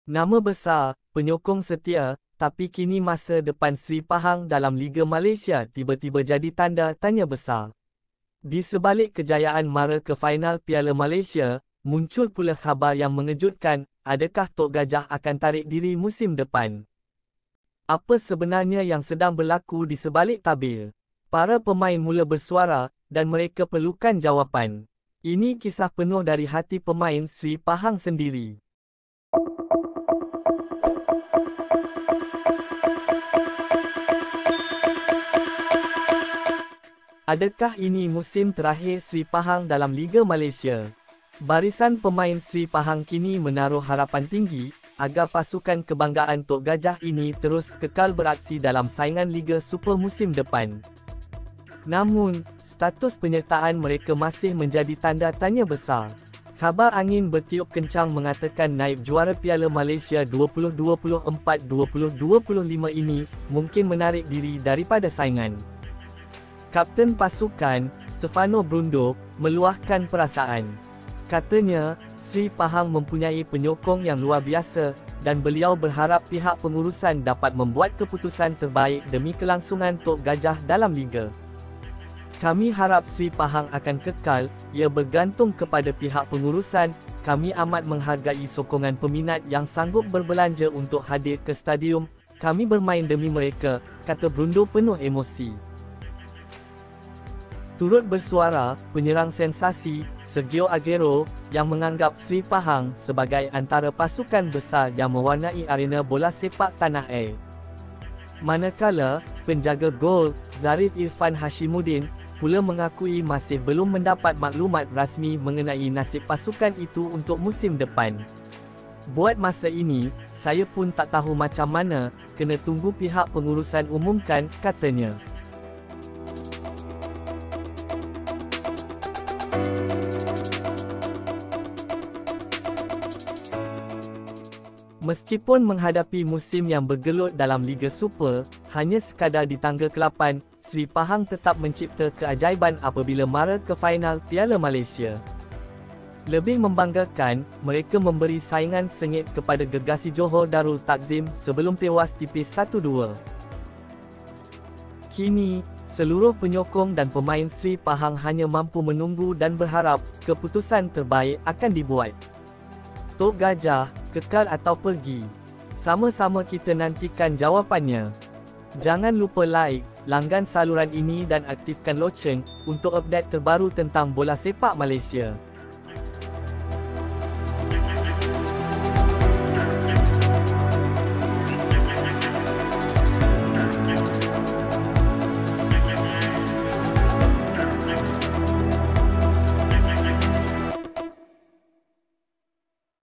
Nama besar, penyokong setia, tapi kini masa depan Sri Pahang dalam Liga Malaysia tiba-tiba jadi tanda tanya besar. Di sebalik kejayaan mara ke final Piala Malaysia, muncul pula khabar yang mengejutkan, adakah Tok Gajah akan tarik diri musim depan? Apa sebenarnya yang sedang berlaku di sebalik tabir? Para pemain mula bersuara, dan mereka perlukan jawapan. Ini kisah penuh dari hati pemain Sri Pahang sendiri. Adakah ini musim terakhir Sri Pahang dalam Liga Malaysia? Barisan pemain Sri Pahang kini menaruh harapan tinggi agar pasukan kebanggaan Tok Gajah ini terus kekal beraksi dalam saingan Liga Super musim depan. Namun, status penyertaan mereka masih menjadi tanda tanya besar. Khabar angin bertiup kencang mengatakan naib juara Piala Malaysia 2024-2025 ini mungkin menarik diri daripada saingan. Kapten pasukan, Stefano Brundo, meluahkan perasaan. Katanya, Sri Pahang mempunyai penyokong yang luar biasa dan beliau berharap pihak pengurusan dapat membuat keputusan terbaik demi kelangsungan Tok Gajah dalam Liga. Kami harap Sri Pahang akan kekal, ia bergantung kepada pihak pengurusan, kami amat menghargai sokongan peminat yang sanggup berbelanja untuk hadir ke stadium, kami bermain demi mereka, kata Brundo penuh emosi. Turut bersuara, penyerang sensasi, Sergio Aguero, yang menganggap Sri Pahang sebagai antara pasukan besar yang mewarnai arena bola sepak tanah air. Manakala, penjaga gol, Zarif Irfan Hashimuddin, pula mengakui masih belum mendapat maklumat rasmi mengenai nasib pasukan itu untuk musim depan. Buat masa ini, saya pun tak tahu macam mana, kena tunggu pihak pengurusan umumkan, katanya. Meskipun menghadapi musim yang bergelut dalam Liga Super, hanya sekadar di tangga ke-8, Sri Pahang tetap mencipta keajaiban apabila mara ke final Piala Malaysia. Lebih membanggakan, mereka memberi saingan sengit kepada Gergasi Johor Darul Takzim sebelum tewas tipis 1-2. Kini, seluruh penyokong dan pemain Sri Pahang hanya mampu menunggu dan berharap keputusan terbaik akan dibuat. Tok Gajah, kekal atau pergi? Sama-sama kita nantikan jawapannya. Jangan lupa like, langgan saluran ini dan aktifkan loceng untuk update terbaru tentang bola sepak Malaysia.